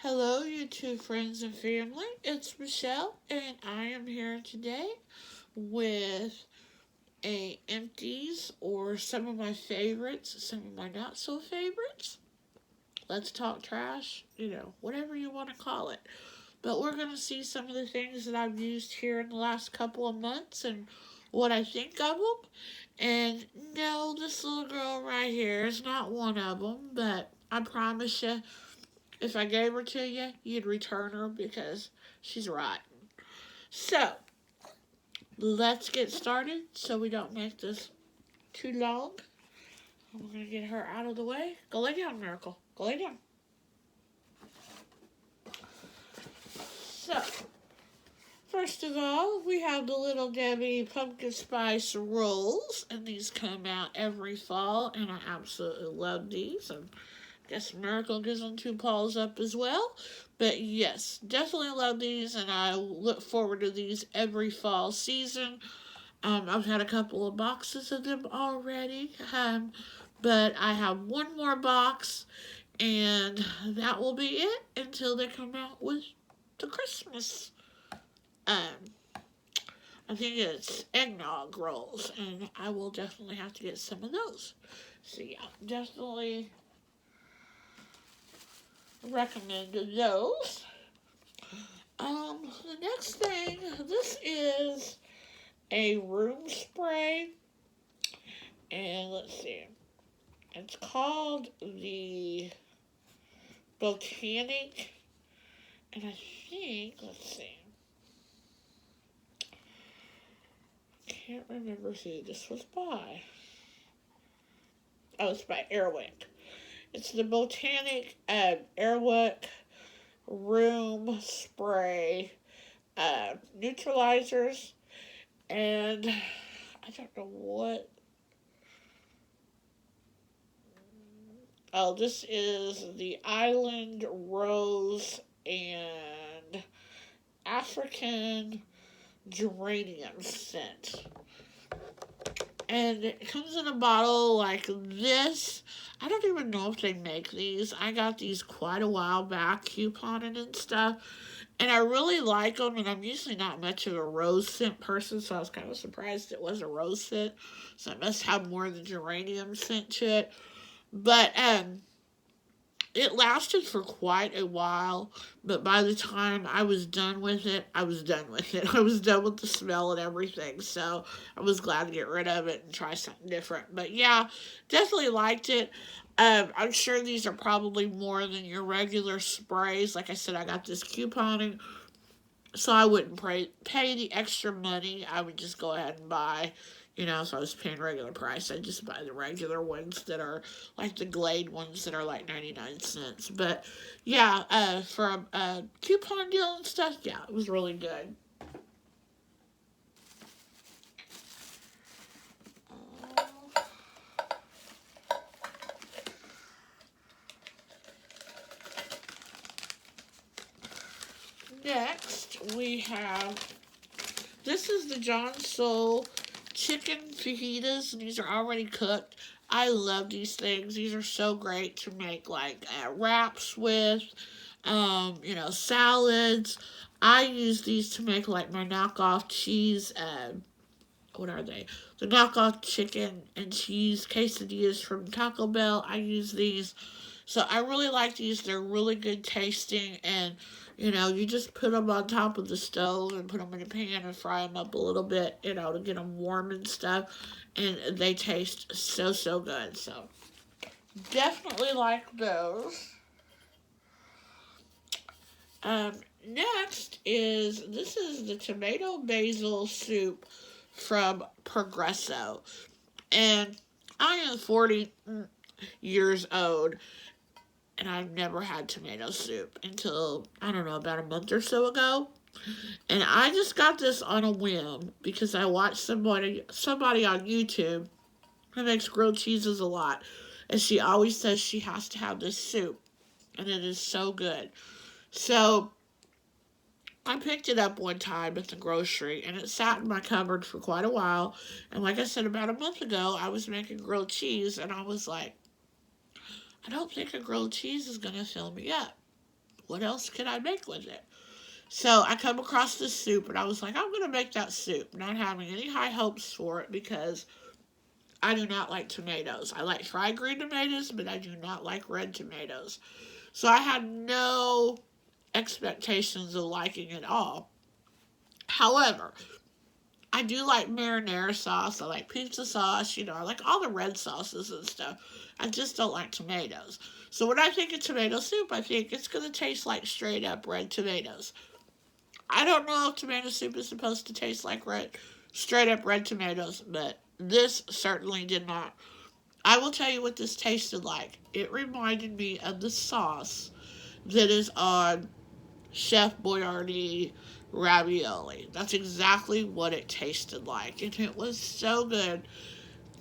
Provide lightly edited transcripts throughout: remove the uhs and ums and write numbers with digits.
Hello, YouTube friends and family. It's Michelle, and I am here today with a empties or some of my favorites, some of my not so favorites. Let's talk trash, whatever you want to call it. But we're going to see some of the things that I've used here in the last couple of months and what I think of them. And no, this little girl right here is not one of them, but I promise you, if I gave her to you, you'd return her because she's rotten. So, let's get started so we don't make this too long. We're going to get her out of the way. Go lay down, Miracle. Go lay down. So, first of all, we have the Little Debbie pumpkin spice rolls, and these come out every fall, and I absolutely love these. And I guess Miracle gives them two paws up as well. But yes, definitely love these, and I look forward to these every fall season. I've had a couple of boxes of them already, but I have one more box, and that will be it until they come out with the Christmas. I think it's eggnog rolls, and I will definitely have to get some of those. So yeah, definitely recommend those. The next thing, this is a room spray, and let's see, it's called the Botanic, and I think, let's see, can't remember who this was by. Oh, it's by Airwick. It's the Botanic Airwick room spray neutralizers, and I don't know what. Oh, this is the Island Rose and African Geranium scent. And it comes in a bottle like this. I don't even know if they make these. I got these quite a while back, couponing and stuff. And I really like them, and I'm usually not much of a rose scent person, so I was kind of surprised it was a rose scent. So it must have more of the geranium scent to it. But it lasted for quite a while, but by the time I was done with it, I was done with it. I was done with the smell and everything, so I was glad to get rid of it and try something different. But yeah, definitely liked it. I'm sure these are probably more than your regular sprays. Like I said, I got this couponing, so I wouldn't pay the extra money. I would just go ahead and buy, if I was paying regular price, I'd just buy the regular ones that are like the Glade ones that are like 99 cents. But yeah, for a coupon deal and stuff, yeah, it was really good. Next, we have, this is the John Soul chicken fajitas, and these are already cooked. I love these things. These are so great to make like wraps with, salads. I use these to make like my knockoff cheese. What are they? The knockoff chicken and cheese quesadillas from Taco Bell. I use these. So I really like these. They're really good tasting, and you just put them on top of the stove and put them in a pan and fry them up a little bit, to get them warm and stuff. And they taste so, so good. So definitely like those. Next this is the tomato basil soup from Progresso. And I am 40 years old, and I've never had tomato soup until, I don't know, about a month or so ago. And I just got this on a whim because I watched somebody on YouTube who makes grilled cheeses a lot. And she always says she has to have this soup. And it is so good. So I picked it up one time at the grocery, and it sat in my cupboard for quite a while. And like I said, about a month ago, I was making grilled cheese, and I was like, I don't think a grilled cheese is going to fill me up. what else can I make with it? So I come across this soup, and I was like, I'm going to make that soup, not having any high hopes for it because I do not like tomatoes. I like fried green tomatoes, but I do not like red tomatoes. So I had no expectations of liking it all. However, I do like marinara sauce. I like pizza sauce. I like all the red sauces and stuff. I just don't like tomatoes. So when I think of tomato soup, I think it's going to taste like straight up red tomatoes. I don't know if tomato soup is supposed to taste like straight up red tomatoes, but this certainly did not. I will tell you what this tasted like. It reminded me of the sauce that is on Chef Boyardee ravioli. That's exactly what it tasted like. And it was so good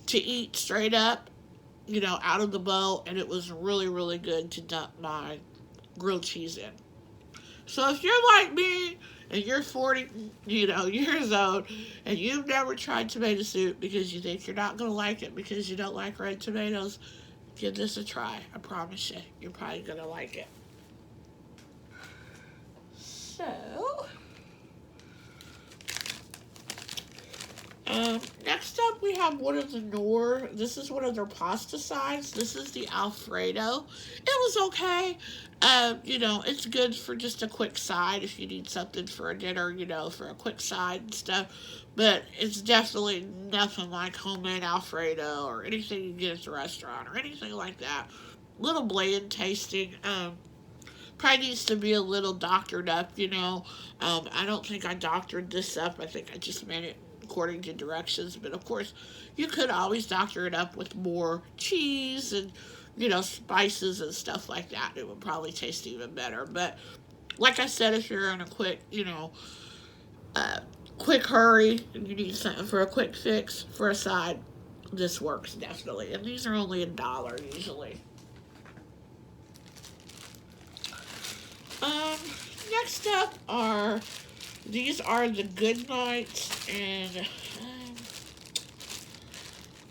to eat straight up, out of the bowl. And it was really, really good to dump my grilled cheese in. So if you're like me and you're 40, years old and you've never tried tomato soup because you think you're not going to like it because you don't like red tomatoes, give this a try. I promise you, you're probably going to like it. So, next up we have one of the Knorr. This is one of their pasta sides. This is the Alfredo. It was okay. It's good for just a quick side if you need something for a dinner, for a quick side and stuff. But it's definitely nothing like homemade Alfredo or anything you get at the restaurant or anything like that. Little bland tasting. Probably needs to be a little doctored up, I don't think I doctored this up. I think I just made it according to directions. But, of course, you could always doctor it up with more cheese and, spices and stuff like that. It would probably taste even better. But, like I said, if you're in a quick hurry and you need something for a quick fix for a side, this works definitely. And these are only $1 usually. Next up these are the Good Nights, and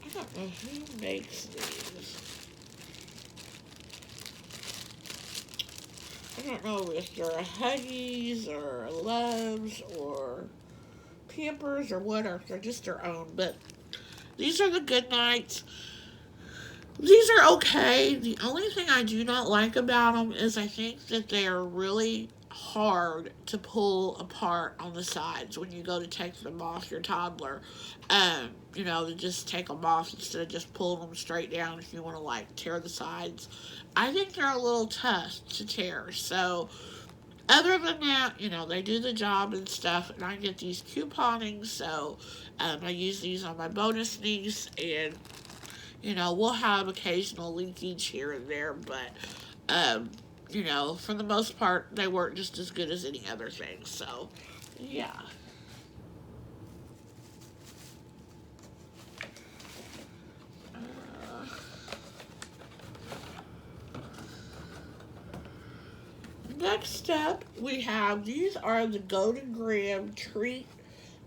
I don't know who makes these. I don't know if they're Huggies or Loves or Pampers or what, or if they're just their own, but these are the Good Nights. These are okay. The only thing I do not like about them is I think that they are really hard to pull apart on the sides when you go to take them off your toddler. To just take them off instead of just pulling them straight down if you want to, tear the sides. I think they're a little tough to tear. So, other than that, they do the job and stuff, and I get these couponing, so I use these on my bonus niece, and we'll have occasional leakage here and there, but, for the most part, they work just as good as any other thing, so, yeah. Next up, we have, these are the Golden Graham treat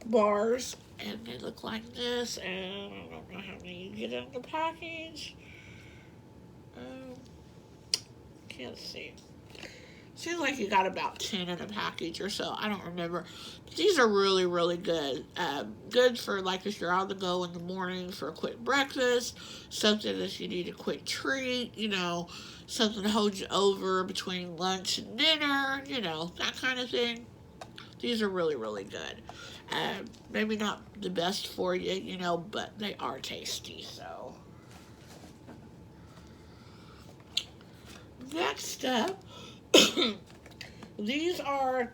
bars, and they look like this, and I don't know how many you get in the package. Can't see. Seems like you got about 10 in a package or so. I don't remember. But these are really, really good. Good for, if you're on the go in the morning for a quick breakfast. Something if you need a quick treat, something to hold you over between lunch and dinner, that kind of thing. These are really, really good. Maybe not the best for you, but they are tasty, so. Next up, these are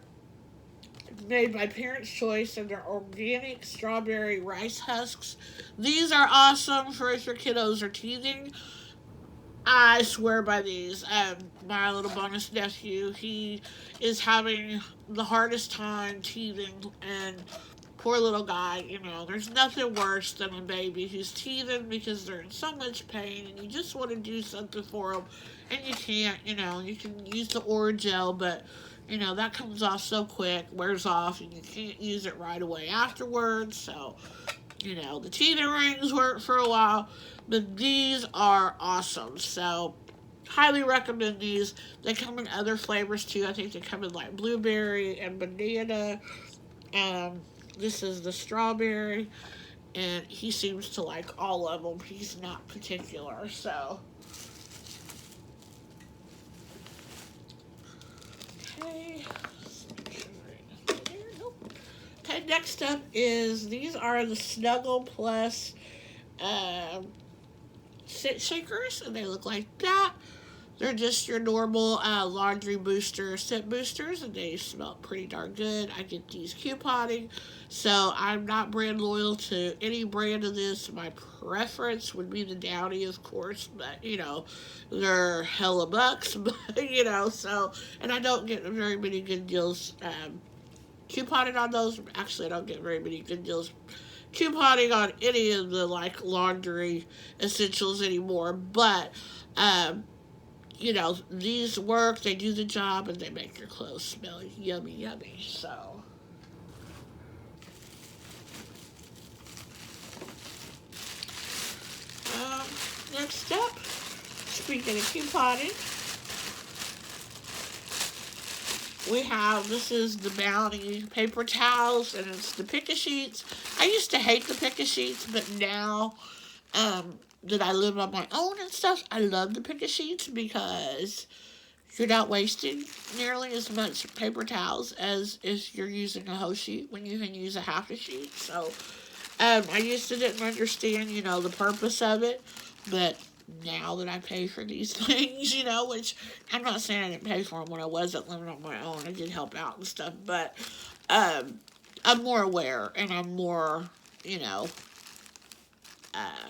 made by Parents' Choice, and they're organic strawberry rice husks. These are awesome for if your kiddos are teething. I swear by these. My little bonus nephew, he is having the hardest time teething, and poor little guy, there's nothing worse than a baby who's teething because they're in so much pain, and you just want to do something for them, and you can't, you can use the Orajel, but, that comes off so quick, wears off, and you can't use it right away afterwards, so, the teething rings work for a while, but these are awesome, so highly recommend these. They come in other flavors too. I think they come in like blueberry and banana. Um, this is the strawberry, and he seems to like all of them. He's not particular, so. Okay. Okay, next up is these are the Snuggle Plus scent shakers, and they look like that. They're just your normal laundry booster scent boosters, and they smell pretty darn good. I get these couponing, so I'm not brand loyal to any brand of this. My preference would be the Downy, of course, but they're hella bucks, but so, and I don't get very many good deals couponing on those. Actually, I don't get very many good deals couponing on any of the like laundry essentials anymore, but these work, they do the job, and they make your clothes smell yummy, yummy. So, next up, speaking of couponing, we have, this is the Bounty paper towels, and it's the Pick-a-Sheets. I used to hate the Pick-a-Sheets, but now, that I live on my own and stuff, I love the Pick-a-Sheets because you're not wasting nearly as much paper towels as if you're using a whole sheet when you can use a half a sheet. So, I used to didn't understand, the purpose of it, but now that I pay for these things, which I'm not saying I didn't pay for them when I wasn't living on my own. I did help out and stuff, but I'm more aware, and I'm more,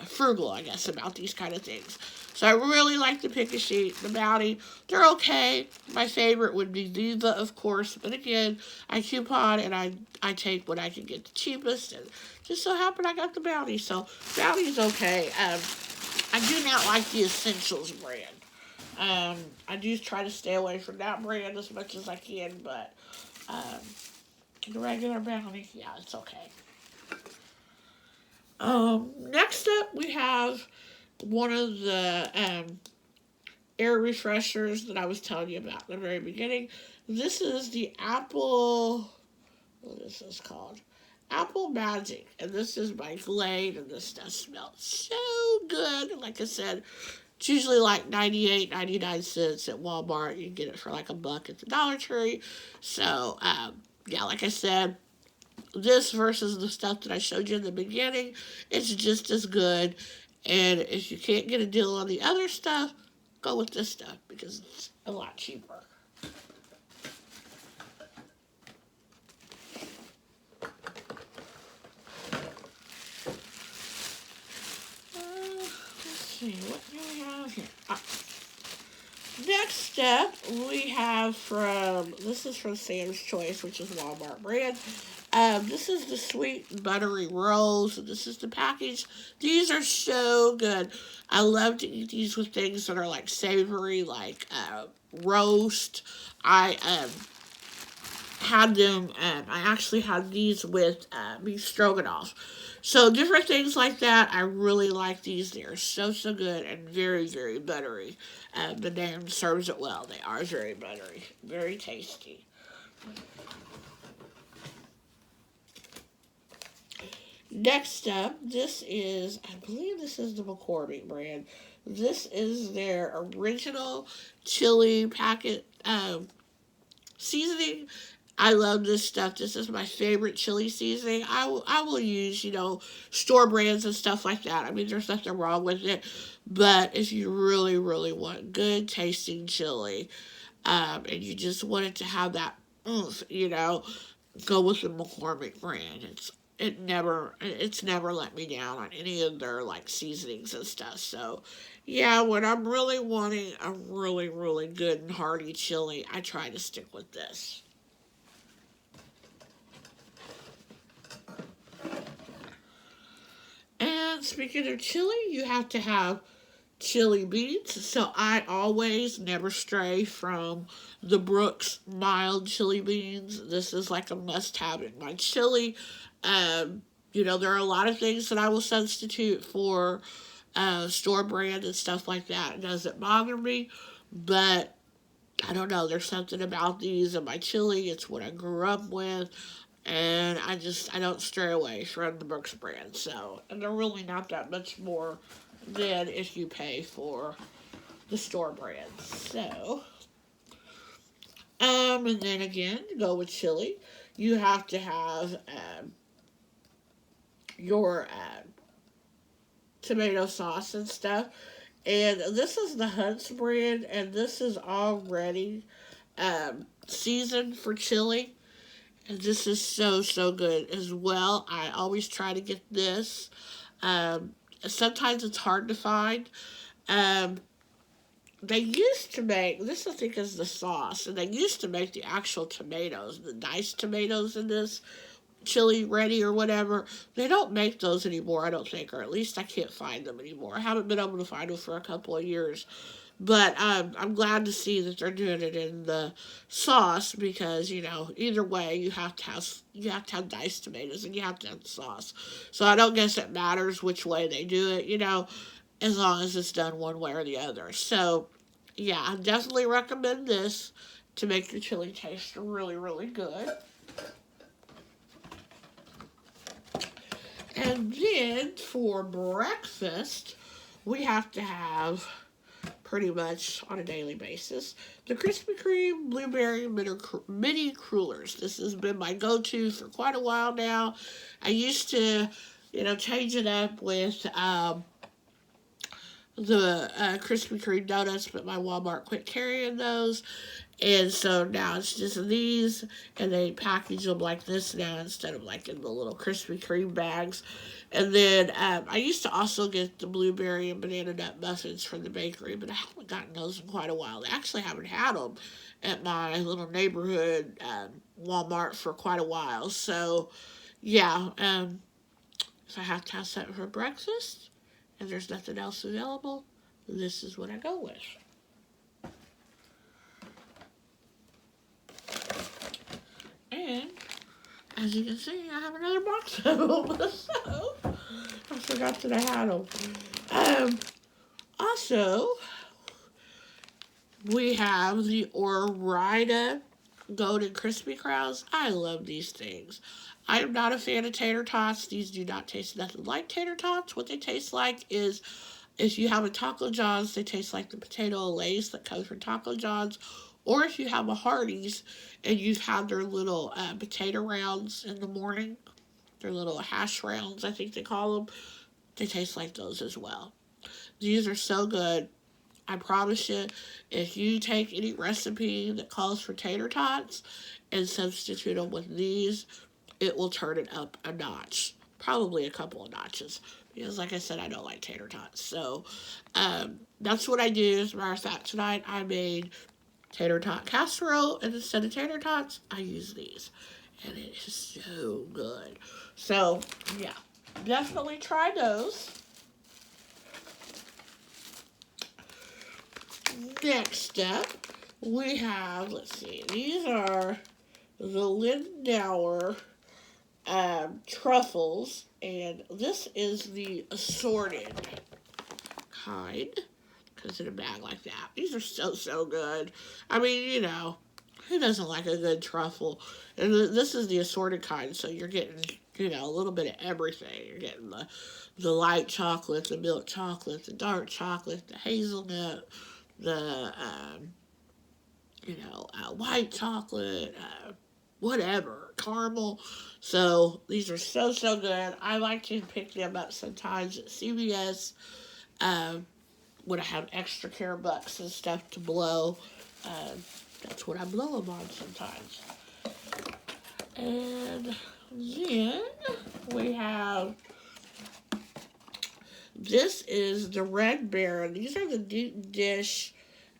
frugal, I guess, about these kind of things. So I really like the Pick-a-Sheet, the Bounty. They're okay. My favorite would be Viva, of course. But again, I coupon, and I take what I can get the cheapest. And just so happened I got the Bounty. So Bounty's okay. I do not like the Essentials brand. I do try to stay away from that brand as much as I can. But the regular Bounty, yeah, it's okay. Next up, we have one of the air refreshers that I was telling you about in the very beginning. This is the Apple, what is this called? Apple Magic, and this is by Glade, and this does smell so good. Like I said, it's usually like 98, 99 cents at Walmart. You can get it for like $1 at the Dollar Tree. So, yeah, like I said, this versus the stuff that I showed you in the beginning, it's just as good. And if you can't get a deal on the other stuff, go with this stuff because it's a lot cheaper. Let's see, what do we have here? Next up, we have this is from Sam's Choice, which is Walmart brand. This is the sweet buttery rolls. This is the package. These are so good. I love to eat these with things that are like savory, like roast. I had them, I actually had these with beef stroganoff. So different things like that. I really like these. They are so, so good and very, very buttery. The name serves it well. They are very buttery. Very tasty. Next up, I believe this is the McCormick brand. This is their original chili packet seasoning. I love this stuff. This is my favorite chili seasoning. I will use, store brands and stuff like that. I mean, there's nothing wrong with it. But if you really, really want good tasting chili, and you just want it to have that oomph, go with the McCormick brand. It's never let me down on any of their like seasonings and stuff. So yeah, when I'm really wanting a really, really good and hearty chili, I try to stick with this. And speaking of chili, you have to have chili beans. So I always never stray from the Brooks mild chili beans. This is like a must-have in my chili. There are a lot of things that I will substitute for store brand and stuff like that. It doesn't bother me, but I don't know. There's something about these and my chili. It's what I grew up with. And I don't stray away from the Brooks brand. So, and they're really not that much more than if you pay for the store brand. So, and then again, to go with chili, you have to have your tomato sauce and stuff. And this is the Hunt's brand, and this is already seasoned for chili. And this is so, so good as well. I always try to get this. Sometimes it's hard to find. Um, they used to make, this I think is the sauce, and they used to make the actual tomatoes, the diced tomatoes in this chili ready or whatever. They don't make those anymore, I don't think, or at least I can't find them anymore. I haven't been able to find them for a couple of years. But I'm glad to see that they're doing it in the sauce because, you know, either way you have to have diced tomatoes and you have to have the sauce. So I don't guess it matters which way they do it, you know, as long as it's done one way or the other. So yeah, I definitely recommend this to make your chili taste really, really good. And then for breakfast, we have to have pretty much on a daily basis the Krispy Kreme Blueberry Mini Crullers. This has been my go-to for quite a while now. I used to, you know, change it up with the Krispy Kreme donuts, but my Walmart quit carrying those. And so now it's just these, and they package them like this now instead of like in the little Krispy Kreme bags. And then I used to also get the blueberry and banana nut muffins from the bakery, but I haven't gotten those in quite a while. They actually haven't had them at my little neighborhood Walmart for quite a while. So, yeah, if I have to have something for breakfast and there's nothing else available, this is what I go with. And as you can see, I have another box of them. So I forgot that I had them. Also, we have the Ore-Ida Golden Crispy Crowns. I love these things. I am not a fan of tater tots. These do not taste nothing like tater tots. What they taste like is, if you have a Taco John's, they taste like the potato Lay's that comes from Taco John's. Or if you have a Hardee's and you've had their little potato rounds in the morning, their little hash rounds, I think they call them, they taste like those as well. These are so good. I promise you, if you take any recipe that calls for tater tots and substitute them with these, it will turn it up a notch. Probably a couple of notches. Because like I said, I don't like tater tots. So that's what I do. As a matter of fact, tonight I made tater tot casserole, and instead of tater tots, I use these. And it is so good. So, yeah. Definitely try those. Next up, we have, let's see, these are the Lindauer truffles, and this is the assorted kind, because in a bag like that. These are so, so good. I mean, you know, who doesn't like a good truffle? And this is the assorted kind, so you're getting, you know, a little bit of everything. You're getting the light chocolate, the milk chocolate, the dark chocolate, the hazelnut, the, white chocolate, whatever, caramel. So these are so, so good. I like to pick them up sometimes at CVS when I have extra care bucks and stuff to blow. That's what I blow them on sometimes. And then we have, this is the Red Baron. These are the deep dish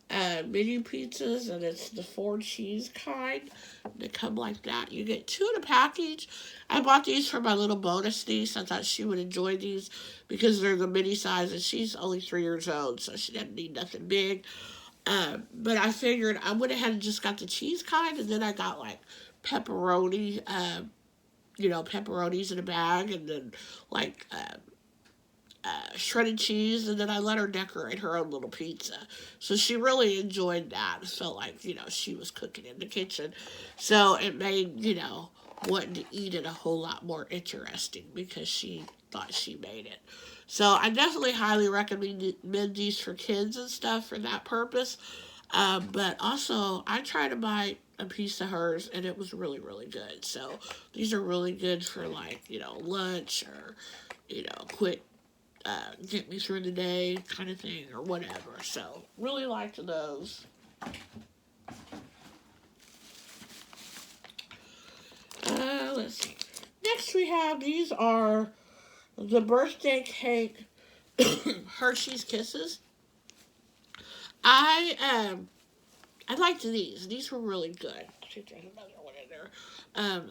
mini pizzas, and it's the 4 cheese kind. They come like that. You get 2 in a package. I bought these for my little bonus niece. I thought she would enjoy these because they're the mini size, and she's only 3 years old, so she doesn't need nothing big. But I figured I went ahead and just got the cheese kind, and then I got like pepperoni, pepperonis in a bag, and then like shredded cheese, and then I let her decorate her own little pizza. So she really enjoyed that. It felt like, she was cooking in the kitchen. So it made, wanting to eat it a whole lot more interesting because she thought she made it. So I definitely highly recommend these for kids and stuff for that purpose. But also, I tried to buy a piece of hers, and it was really, really good. So these are really good for, like, lunch or, quick get me through the day kind of thing or whatever. So really liked those. Let's see. Next we have, these are the birthday cake Hershey's Kisses. I liked these. These were really good. I think there's another one in there.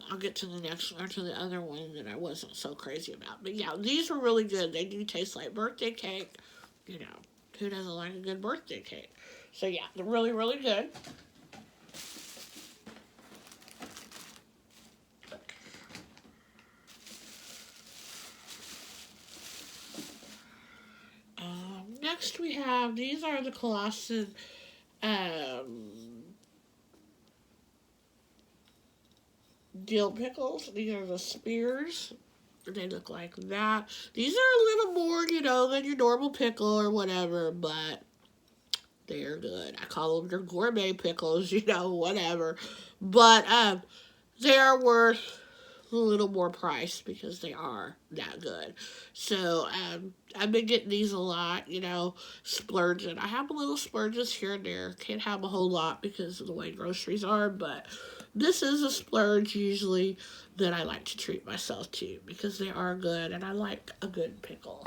I'll get to the next one, or to the other one that I wasn't so crazy about. But yeah, these were really good. They do taste like birthday cake. Who doesn't like a good birthday cake? So yeah, they're really, really good. Next we have, these are the Colossus dill pickles. These are the spears. They look like that. These are a little more, than your normal pickle or whatever, but they are good. I call them your gourmet pickles, whatever. But they are worth a little more price because they are that good. So I've been getting these a lot, splurging. I have a little splurges here and there. Can't have a whole lot because of the way groceries are, but this is a splurge usually that I like to treat myself to because they are good and I like a good pickle.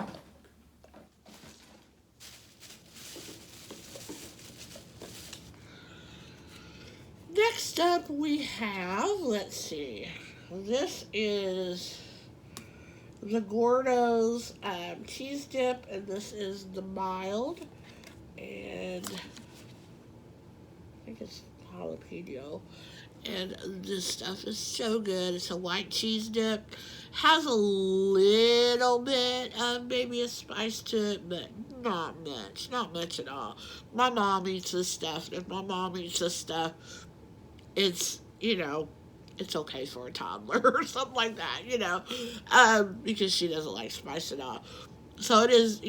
Next up we have, let's see, this is the Gordo's cheese dip, and this is the mild, and I think it's jalapeno. And this stuff is so good. It's a white cheese dip. Has a little bit of maybe a spice to it, but not much. Not much at all. My mom eats this stuff. If my mom eats this stuff, it's, it's okay for a toddler or something like that, because she doesn't like spice at all. So it is,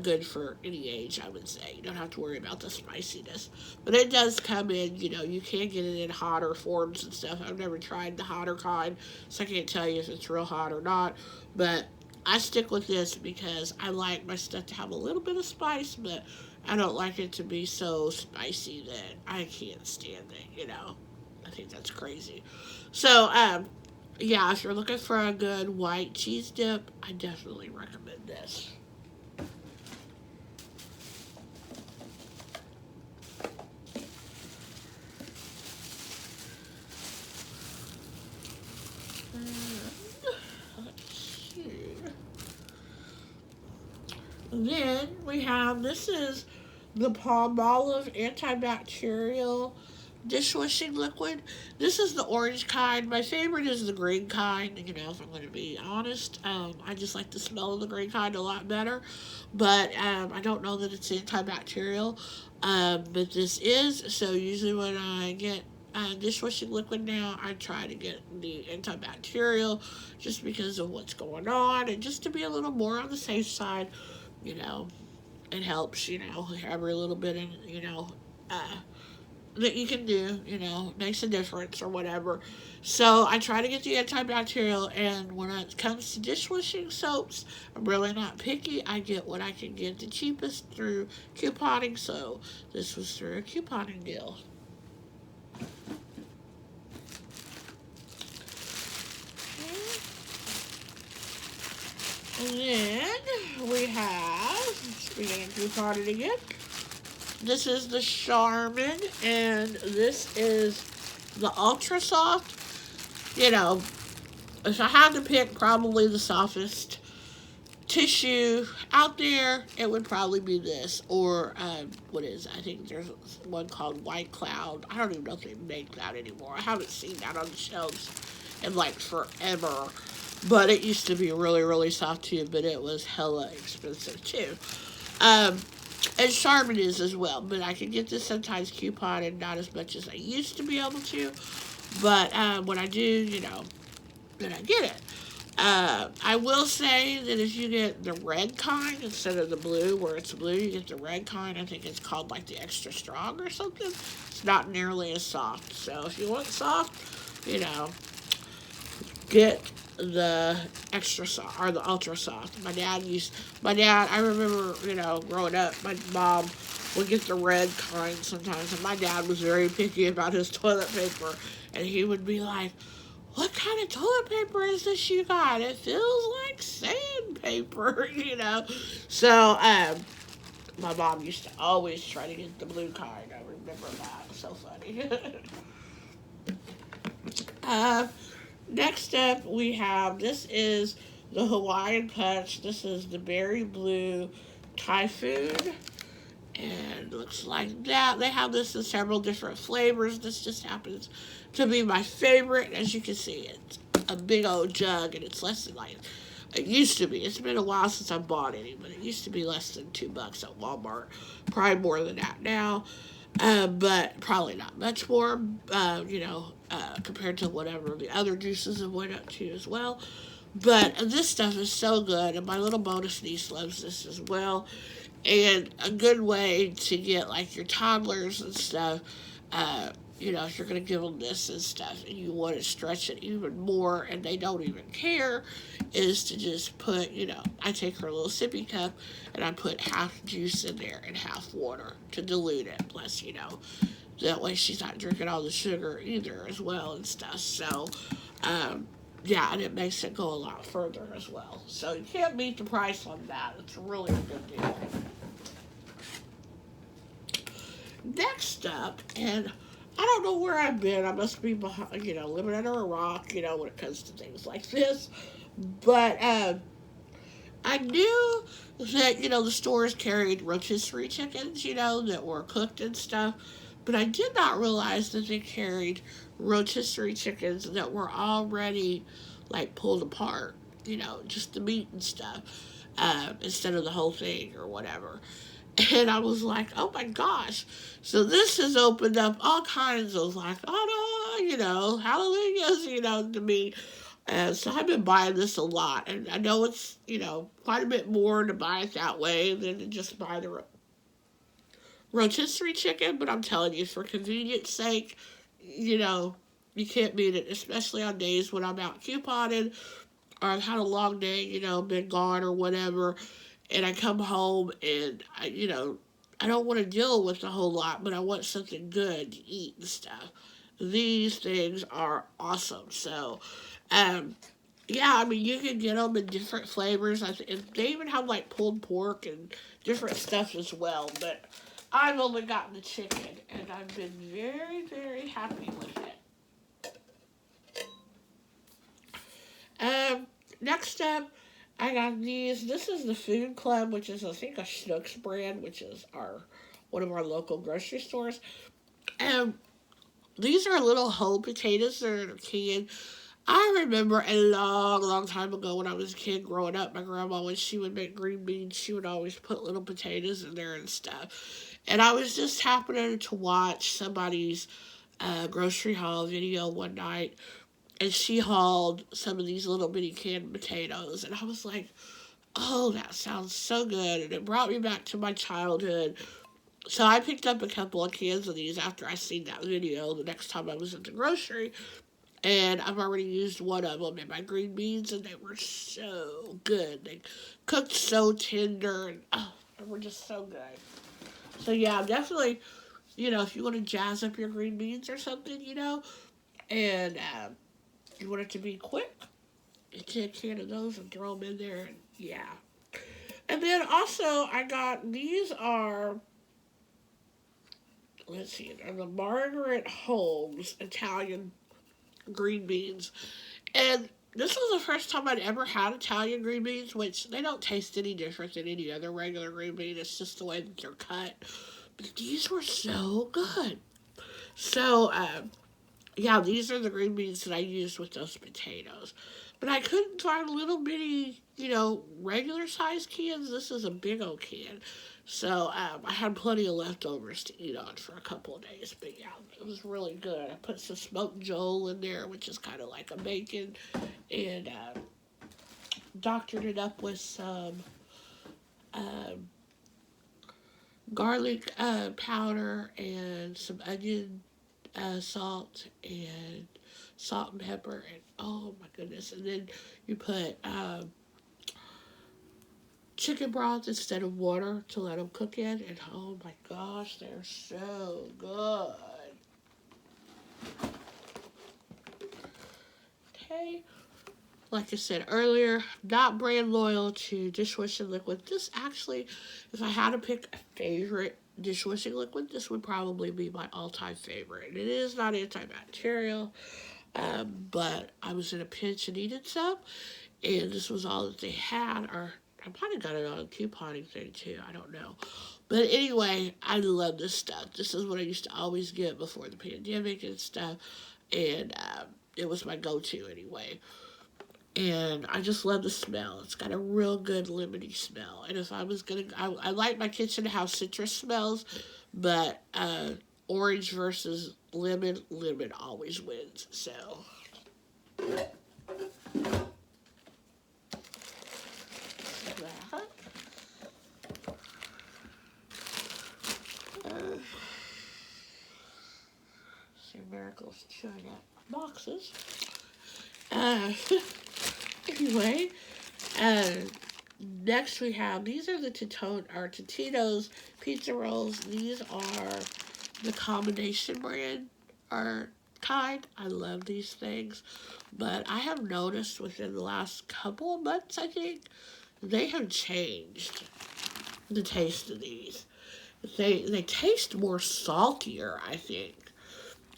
good for any age, I would say. You don't have to worry about the spiciness. But it does come in, you can get it in hotter forms and stuff. I've never tried the hotter kind, so I can't tell you if it's real hot or not. But I stick with this because I like my stuff to have a little bit of spice, but I don't like it to be so spicy that I can't stand it, I think that's crazy. So, yeah, if you're looking for a good white cheese dip, I definitely recommend this. Then we have, this is the Palmolive Antibacterial Dishwashing Liquid. This is the orange kind. My favorite is the green kind, if I'm going to be honest. I just like the smell of the green kind a lot better. But I don't know that it's antibacterial. But this is, so usually when I get dishwashing liquid now, I try to get the antibacterial just because of what's going on and just to be a little more on the safe side. It helps, every little bit, that you can do, makes a difference or whatever. So I try to get the antibacterial, and when it comes to dishwashing soaps, I'm really not picky. I get what I can get the cheapest through couponing, so this was through a couponing deal. And then we have, speaking of couponing again, this is the Charmin, and this is the Ultra Soft. If I had to pick probably the softest tissue out there, it would probably be this. Or, I think there's one called White Cloud. I don't even know if they make that anymore. I haven't seen that on the shelves in, forever. But it used to be really, really soft too, but it was hella expensive too. Um, and Charmin is as well, but I can get this sometimes couponed, not as much as I used to be able to. But when I do, then I get it. I will say that if you get the red kind instead of the blue, where it's blue, you get the red kind. I think it's called like the extra strong or something. It's not nearly as soft. So if you want soft, get the extra soft or the ultra soft. I remember, growing up, my mom would get the red kind sometimes, and my dad was very picky about his toilet paper, and he would be like, "What kind of toilet paper is this you got? It feels like sandpaper." So, my mom used to always try to get the blue kind. I remember that. It was so funny. uh, Next up, we have this is the Hawaiian Punch. This is the berry blue typhoon. And looks like that. They have this in several different flavors. This just happens to be my favorite. As you can see, it's a big old jug, and it's less than it used to be. It's been a while since I bought any, but it used to be less than $2 at Walmart. Probably more than that now, but probably not much more. Compared to whatever the other juices have went up to as well. But this stuff is so good, and my little bonus niece loves this as well. And a good way to get like your toddlers and stuff, if you're going to give them this and stuff and you want to stretch it even more and they don't even care, is to just put, I take her little sippy cup and I put half juice in there and half water to dilute it. Plus, that way she's not drinking all the sugar either as well and stuff. So, yeah, and it makes it go a lot further as well. So you can't beat the price on that. It's really a good deal. Next up, and I don't know where I've been. I must be behind, living under a rock, when it comes to things like this. But I knew that, the stores carried rotisserie chickens, that were cooked and stuff. But I did not realize that they carried rotisserie chickens that were already, like, pulled apart, just the meat and stuff, instead of the whole thing or whatever. And I was like, oh my gosh. So this has opened up all kinds of like, oh no, hallelujahs, to me. And so I've been buying this a lot. And I know it's, quite a bit more to buy it that way than to just buy the rotisserie chicken. But I'm telling you, for convenience sake, you can't beat it, especially on days when I'm out couponing or I've had a long day, been gone or whatever, and I come home and I don't want to deal with a whole lot, but I want something good to eat and stuff. These things are awesome. So, yeah, I mean, you can get them in different flavors. And they even have like pulled pork and different stuff as well. But I've only gotten the chicken, and I've been very, very happy with it. Next up, I got these. This is the Food Club, which is, I think, a Schnucks brand, which is one of our local grocery stores. And these are little whole potatoes that are in a can. I remember a long, long time ago when I was a kid growing up, my grandma, when she would make green beans, she would always put little potatoes in there and stuff. And I was just happening to watch somebody's grocery haul video one night, and she hauled some of these little bitty canned potatoes, and I was like, oh, that sounds so good, and it brought me back to my childhood. So I picked up a couple of cans of these after I seen that video the next time I was at the grocery, and I've already used one of them in my green beans, and they were so good. They cooked so tender, and they were just so good. So yeah, definitely, if you want to jazz up your green beans or something, and you want it to be quick, you take a can of those and throw them in there, and yeah. And then also, I got, these are, let's see, they're the Margaret Holmes Italian green beans. And this was the first time I'd ever had Italian green beans, which they don't taste any different than any other regular green bean. It's just the way that they're cut. But these were so good. So, yeah, these are the green beans that I used with those potatoes. But I couldn't find little bitty, regular size cans. This is a big old can. So I had plenty of leftovers to eat on for a couple of days. But yeah, it was really good. I put some smoked Joel in there, which is kind of like a bacon, and doctored it up with some uh, garlic powder and some onion salt and salt and pepper, and oh my goodness. And then you put chicken broth instead of water to let them cook in, and oh my gosh, they're so good. Okay, like I said earlier, not brand loyal to dishwashing liquid. This actually, if I had to pick a favorite dishwashing liquid, this would probably be my all-time favorite. It is not antibacterial, but I was in a pinch and needed some, and this was all that they had, or I might have got it on a couponing thing too, I don't know. But anyway, I love this stuff. This is what I used to always get before the pandemic and stuff, and it was my go-to anyway. And I just love the smell. It's got a real good lemony smell. And if I was I like my kitchen to have citrus smells, but orange versus lemon always wins. So. See, Miracle's chewing up boxes. Anyway, next we have, these are the Totino's pizza rolls. These are the combination brand or kind. I love these things, but I have noticed within the last couple of months, I think, they have changed the taste of these. They taste more saltier, I think.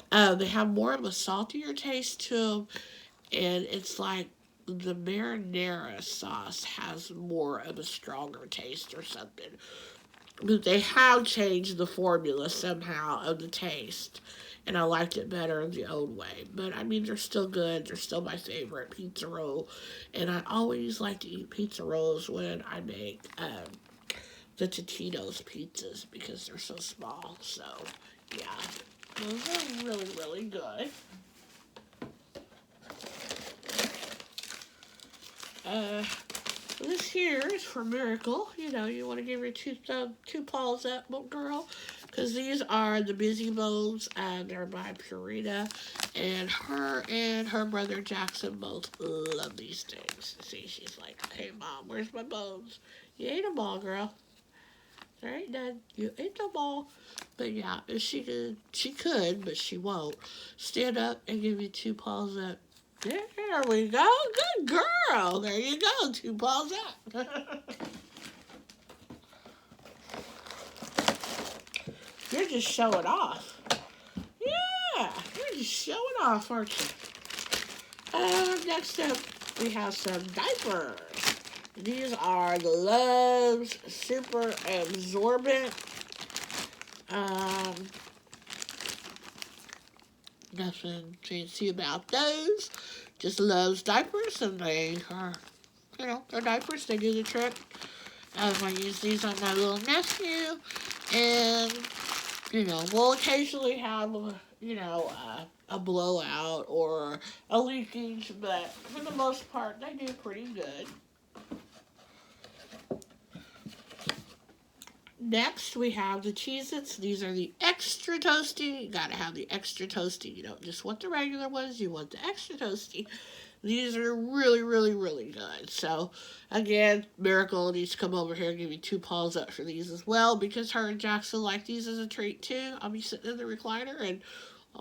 They have more of a saltier taste to them, and it's like the marinara sauce has more of a stronger taste or something. But they have changed the formula somehow of the taste, and I liked it better the old way. But I mean, they're still good. They're still my favorite pizza roll, and I always like to eat pizza rolls when I make the Totino's pizzas because they're so small. So yeah, those are really, really good. This here is for Miracle. You want to give her two paws up, little girl, because these are the Busy Bones, and they're by Purina, and her brother Jackson both love these things. See, she's like, "Hey, Mom, where's my bones? You ate them all, girl. There ain't none. You ate them all." But yeah, if she could, but she won't. Stand up and give you two paws up. There we go. Good girl. There you go. Two paws up. You're just showing off. Yeah, you're just showing off, aren't you? Next up, we have some diapers. These are the Love's Super Absorbent. Nothing fancy about those. Just Love's diapers, and they are, they're diapers. They do the trick. I use these on my little nephew, and, we'll occasionally have, a blowout or a leakage, but for the most part, they do pretty good. Next, we have the Cheez-Its. These are the extra toasty. You gotta have the extra toasty. You don't just want the regular ones, you want the extra toasty. These are really, really, really good. So, again, Miracle needs to come over here and give me two paws up for these as well, because her and Jackson like these as a treat too. I'll be sitting in the recliner, and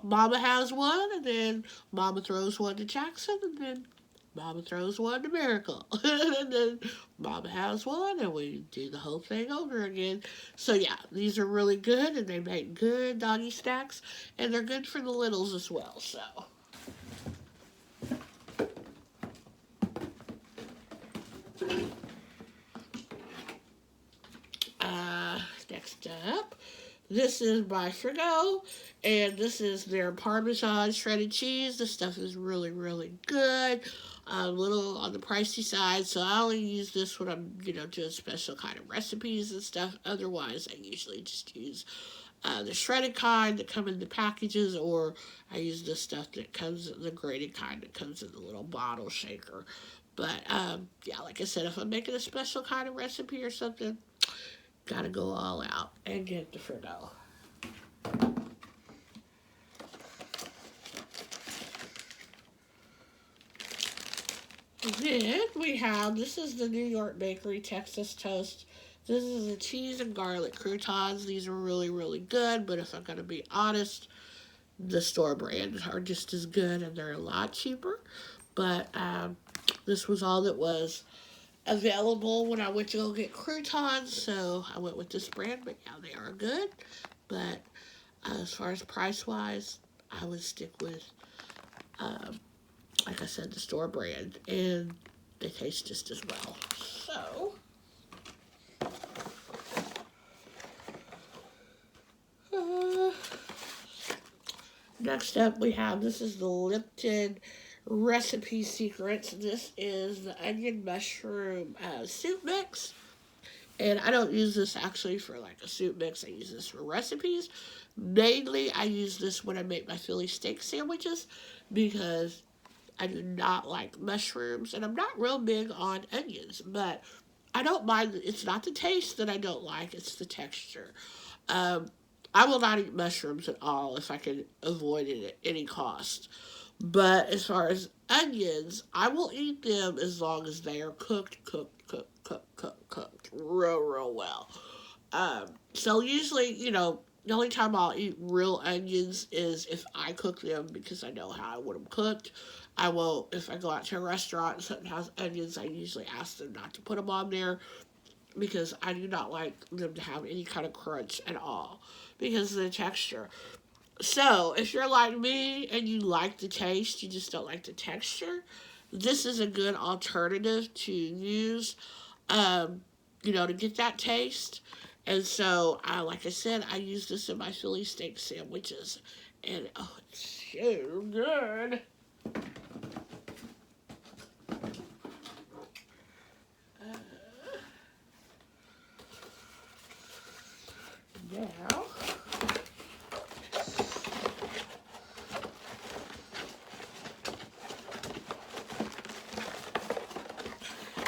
Mama has one, and then Mama throws one to Jackson, and then Mama throws one to Miracle. And then Mama has one, and we do the whole thing over again. So yeah, these are really good, and they make good doggy snacks, and they're good for the littles as well. So. Next up, This is by Frigo, and this is their Parmesan shredded cheese. This stuff is really, really good. A little on the pricey side, so I only use this when I'm, doing special kind of recipes and stuff. Otherwise, I usually just use the shredded kind that come in the packages, or I use the stuff that comes, the grated kind that comes in the little bottle shaker. But yeah, like I said, if I'm making a special kind of recipe or something, gotta go all out and get the Frigo. Then we have, this is the New York Bakery Texas Toast. This is the cheese and garlic croutons. These are really, really good, but if I'm going to be honest, the store brands are just as good and they're a lot cheaper. But this was all that was available when I went to go get croutons, so I went with this brand, but yeah, they are good. But as far as price-wise, I would stick with, like I said, the store brand, and they taste just as well. So, next up we have, this is the Lipton Recipe Secrets. This is the onion mushroom soup mix. And I don't use this actually for like a soup mix. I use this for recipes. Mainly, I use this when I make my Philly steak sandwiches because I do not like mushrooms, and I'm not real big on onions, but I don't mind. It's not the taste that I don't like, it's the texture. Um, I will not eat mushrooms at all if I can avoid it at any cost. But as far as onions, I will eat them as long as they are cooked real well. So usually, the only time I'll eat real onions is if I cook them because I know how I want them cooked. I won't, if I go out to a restaurant and something has onions, I usually ask them not to put them on there because I do not like them to have any kind of crunch at all because of the texture. So, if you're like me and you like the taste, you just don't like the texture, this is a good alternative to use, um, to get that taste. And so, like I said, I use this in my Philly steak sandwiches. And, oh, it's so good. Now,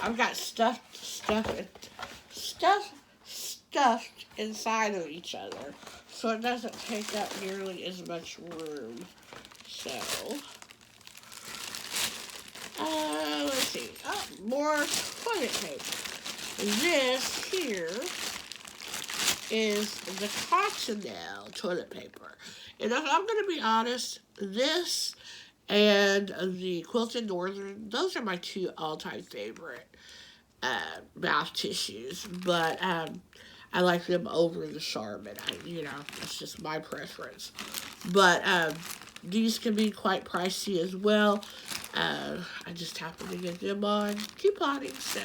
I've got stuffed inside of each other, so it doesn't take up nearly as much room. So, let's see. Oh, more toilet paper. This here is the Cottonelle toilet paper. And if I'm going to be honest, this and the Quilted Northern, those are my two all-time favorite mouth tissues. But I like them over the Charmin. That's just my preference. But these can be quite pricey as well. I just happen to get them on couponing, so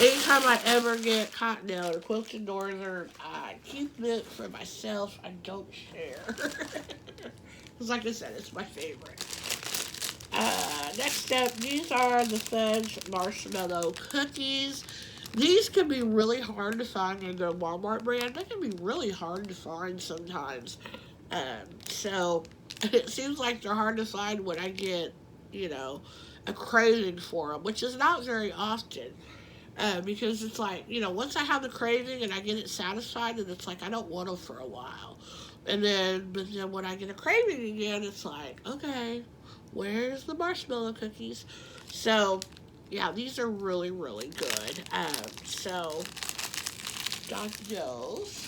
anytime I ever get Cottonelle or Quilted Northern, I keep it for myself. I don't share. Because like I said, it's my favorite. Next up, these are the Fudge Marshmallow Cookies. These can be really hard to find in the Walmart brand. They can be really hard to find sometimes. So, it seems like they're hard to find when I get, a craving for them, which is not very often. Because it's like, once I have the craving and I get it satisfied, and it's like I don't want them for a while. But then when I get a craving again, it's like, okay, where's the marshmallow cookies? So, yeah, these are really, really good. So, got those.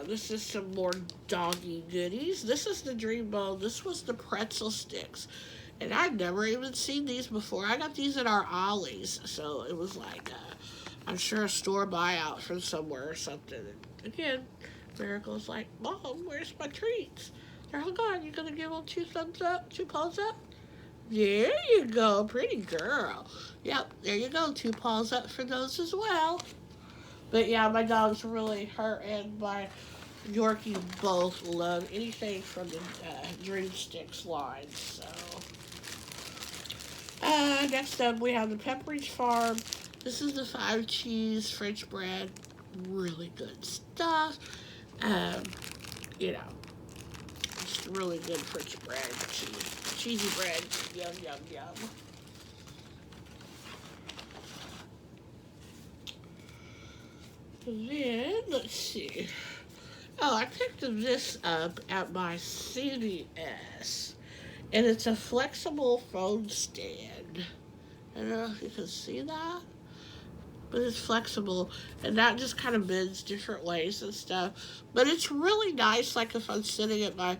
This is some more doggy goodies. This is the Dream Bowl. This was the pretzel sticks. And I'd never even seen these before. I got these at our Ollie's. So it was like, I'm sure a store buyout from somewhere or something. And again, Miracle's like, Mom, where's my treats? They're all gone. You gonna give them 2 thumbs up, 2 paws up? There you go, pretty girl. Yep, there you go. 2 paws up for those as well. But yeah, my dogs really, her and my Yorkie both love anything from the Dreamsticks line. So, next up we have the Pepperidge Farm. This is the 5 cheese French bread. Really good stuff. Um, you know, it's really good French bread, cheesy bread. Yum, yum, yum. Then, let's see. Oh, I picked this up at my CVS. And it's a flexible phone stand. I don't know if you can see that. But it's flexible. And that just kind of bends different ways and stuff. But it's really nice, like if I'm sitting at my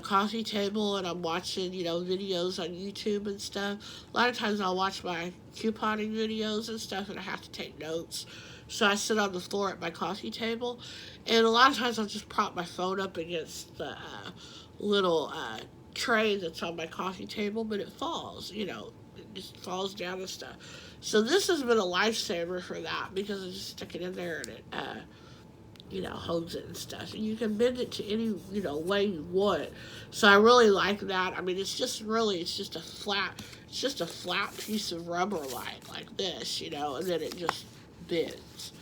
coffee table and I'm watching, videos on YouTube and stuff. A lot of times I'll watch my couponing videos and stuff and I have to take notes. So I sit on the floor at my coffee table. And a lot of times I'll just prop my phone up against the little tray that's on my coffee table, but it falls, it just falls down and stuff. So this has been a lifesaver for that because I just stick it in there and it holds it and stuff. And you can bend it to any, way you want. So I really like that. I mean, it's just a flat piece of rubber like this, and then it just bends.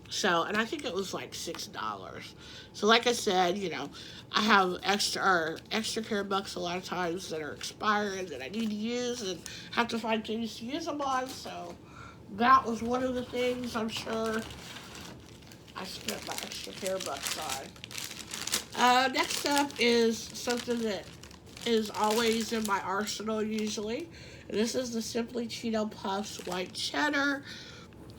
So, and I think it was like $6. So like I said, I have extra care bucks a lot of times that are expiring that I need to use and have to find things to use them on. So that was one of the things I'm sure I spent my extra care bucks on. Next up is something that is always in my arsenal usually. And this is the Simply Cheeto Puffs White Cheddar.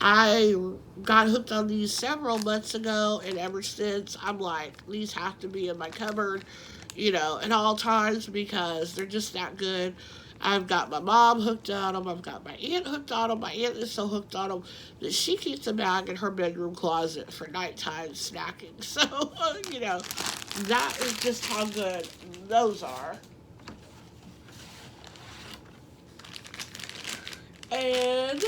I got hooked on these several months ago, and ever since, I'm like, these have to be in my cupboard, at all times because they're just that good. I've got my mom hooked on them. I've got my aunt hooked on them. My aunt is so hooked on them that she keeps a bag in her bedroom closet for nighttime snacking. So, that is just how good those are. And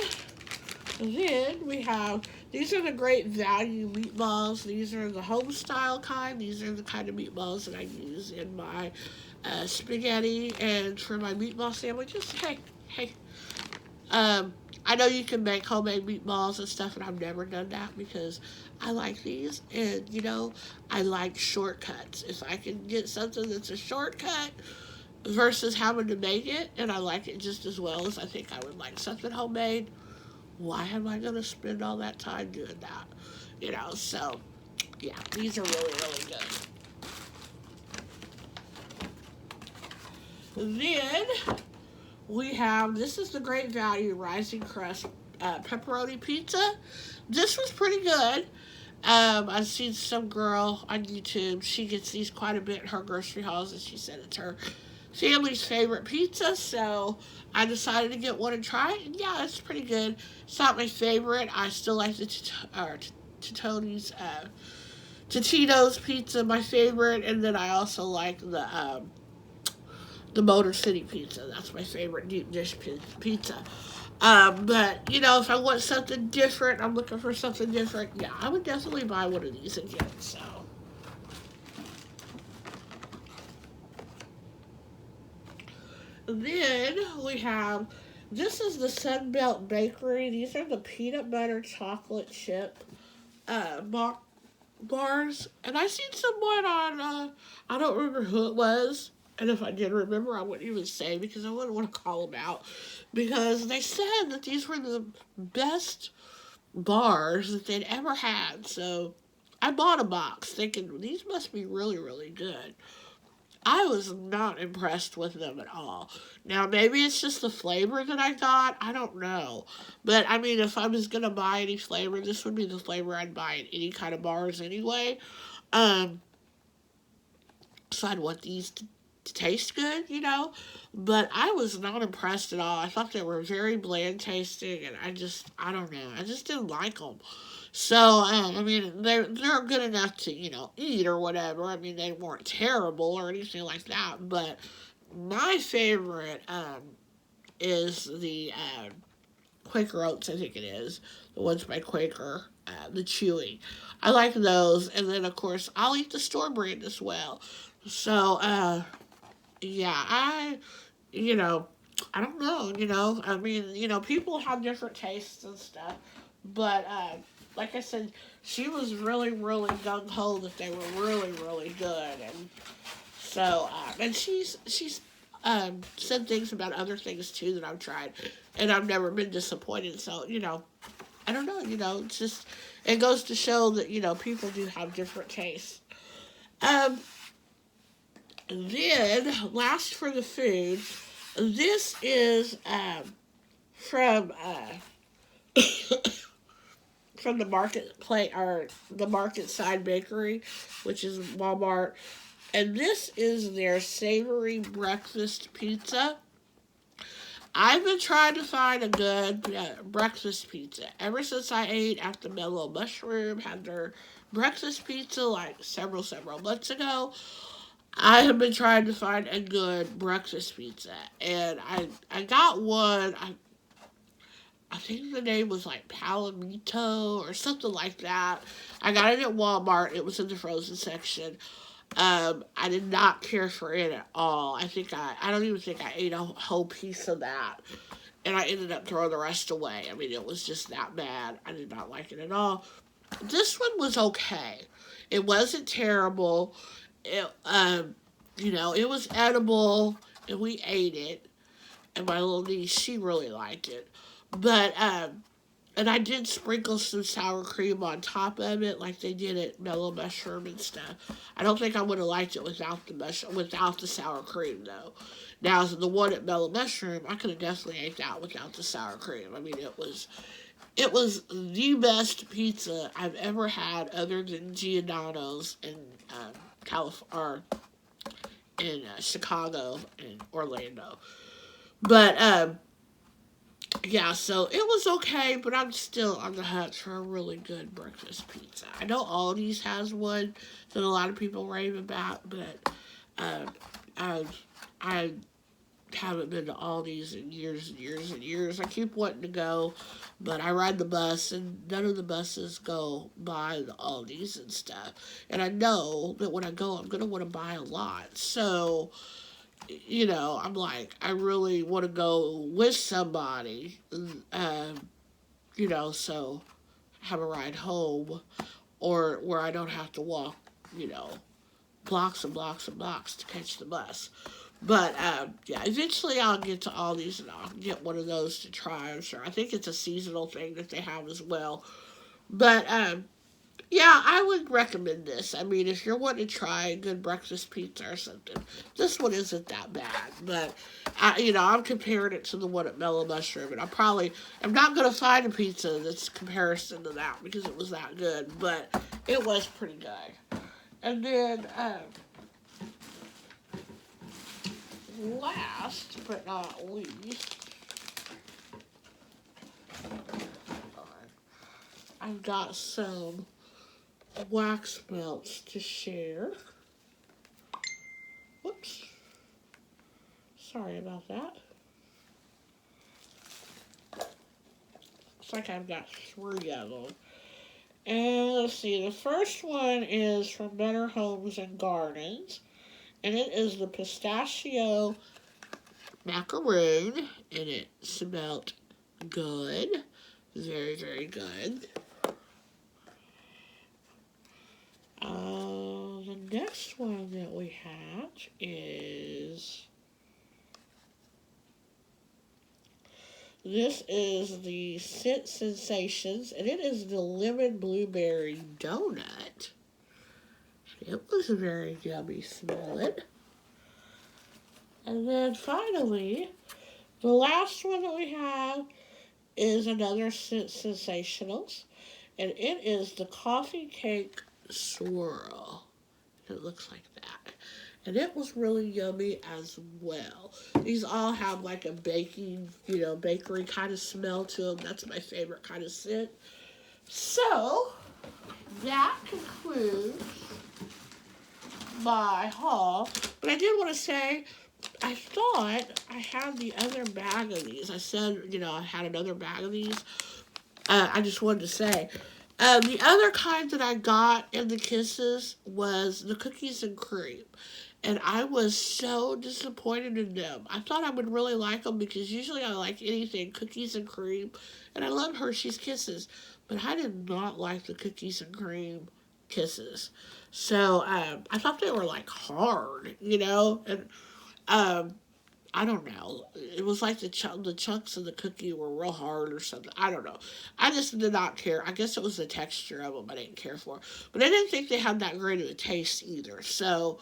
then we have, these are the great value meatballs. These are the home style kind. These are the kind of meatballs that I use in my spaghetti and for my meatball sandwiches. Hey. I know you can make homemade meatballs and stuff, and I've never done that because I like these. And, I like shortcuts. If I can get something that's a shortcut versus having to make it, and I like it just as well as I think I would like something homemade, why am I going to spend all that time doing that? So, yeah, these are really, really good. Then we have, this is the Great Value Rising Crust Pepperoni Pizza. This was pretty good. I've seen some girl on YouTube, she gets these quite a bit in her grocery hauls, and she said it's her family's favorite pizza, so I decided to get one and try it. And yeah, it's pretty good. It's not my favorite. I still like the Totino's pizza, my favorite, and then I also like the Motor City pizza. That's my favorite deep dish pizza. But if I want something different, I'm looking for something different. Yeah, I would definitely buy one of these again. So. Then we have, this is the Sunbelt Bakery. These are the peanut butter chocolate chip bars. And I seen someone on, I don't remember who it was. And if I did remember, I wouldn't even say because I wouldn't want to call them out. Because they said that these were the best bars that they'd ever had. So I bought a box thinking these must be really, really good. I was not impressed with them at all. Now, maybe it's just the flavor that I got. I don't know. But, I mean, if I was going to buy any flavor, this would be the flavor I'd buy in any kind of bars anyway. So I'd want these to taste good, But I was not impressed at all. I thought they were very bland tasting, and I don't know. I just didn't like them. So, I mean, they're good enough to, eat or whatever. I mean, they weren't terrible or anything like that, but my favorite is the Quaker Oats, I think it is. The ones by Quaker, the chewy. I like those. And then, of course, I'll eat the store brand as well. So, yeah, you know, I don't know, I mean, people have different tastes and stuff. But, like I said, she was really, really gung-ho that they were really, really good. And so, and she's said things about other things too that I've tried, and I've never been disappointed. So, I don't know, it's just, it goes to show that, people do have different tastes. Um, then, last for the food, this is from from the marketplace or the market side bakery, which is Walmart. And this is their savory breakfast pizza. I've been trying to find a good breakfast pizza ever since I ate at the Mellow Mushroom. Had their breakfast pizza like several months ago. I have been trying to find a good breakfast pizza, and I got one. I think the name was like Palomito or something like that. I got it at Walmart. It was in the frozen section. I did not care for it at all. I don't even think I ate a whole piece of that. And I ended up throwing the rest away. I mean, it was just that bad. I did not like it at all. This one was okay. It wasn't terrible. It was edible, and we ate it. And my little niece, she really liked it. But, and I did sprinkle some sour cream on top of it, like they did at Mellow Mushroom and stuff. I don't think I would have liked it without the sour cream, though. Now, the one at Mellow Mushroom, I could have definitely ate that without the sour cream. I mean, it was the best pizza I've ever had, other than Giordano's in California, or in Chicago and Orlando. But yeah, so it was okay, but I'm still on the hunt for a really good breakfast pizza. I know Aldi's has one that a lot of people rave about, but I I haven't been to Aldi's in years and years and years. I keep wanting to go, but I ride the bus, and none of the buses go by the Aldi's and stuff. And I know that when I go, I'm going to want to buy a lot. So, I'm like, I really want to go with somebody, so have a ride home, or where I don't have to walk, blocks and blocks and blocks to catch the bus. But, yeah, eventually I'll get to all these and I'll get one of those to try, I'm sure. I think it's a seasonal thing that they have as well. But, yeah, I would recommend this. I mean, if you're wanting to try a good breakfast pizza or something, this one isn't that bad. But, I'm comparing it to the one at Mellow Mushroom, and I'm not going to find a pizza that's comparison to that because it was that good, but it was pretty good. And then, last but not least, I've got some wax melts to share. Whoops. Sorry about that. Looks like I've got 3 of them. And let's see, the first one is from Better Homes and Gardens. And it is the Pistachio Macaroon. And it smelled good. Very, very good. The next one that we have is... This is the Scent Sensations, and it is the Lemon Blueberry Donut. It was very yummy smelling. And then finally, the last one that we have is another Scent Sensationals, and it is the Coffee Cake Swirl. It looks like that. And it was really yummy as well. These all have like a baking, bakery kind of smell to them. That's my favorite kind of scent. So, that concludes my haul. But I did want to say, I I thought I had the other bag of these. I said, I had another bag of these. I just wanted to say. The other kind that I got in the Kisses was the cookies and cream. And I was so disappointed in them. I thought I would really like them because usually I like anything cookies and cream. And I love Hershey's Kisses. But I did not like the cookies and cream Kisses. So I thought they were like hard, And I don't know. It was like the chunks of the cookie were real hard or something. I don't know. I just did not care. I guess it was the texture of them I didn't care for. But I didn't think they had that great of a taste either. So,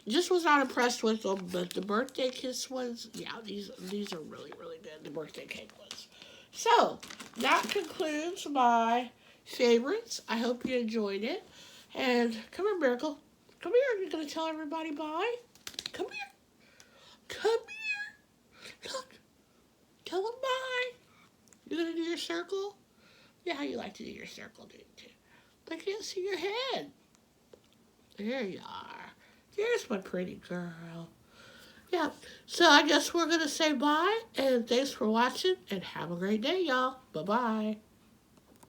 just was not impressed with them. But the birthday kiss ones, yeah, these are really, really good. The birthday cake ones. So, that concludes my favorites. I hope you enjoyed it. And come here, Miracle. Come here. You're going to tell everybody bye? Come here. Come here. Look. Tell them bye. You gonna do your circle? Yeah, you like to do your circle, do you? I can't see your head. There you are. There's my pretty girl. Yeah, so I guess we're gonna say bye, and thanks for watching, and have a great day, y'all. Bye-bye.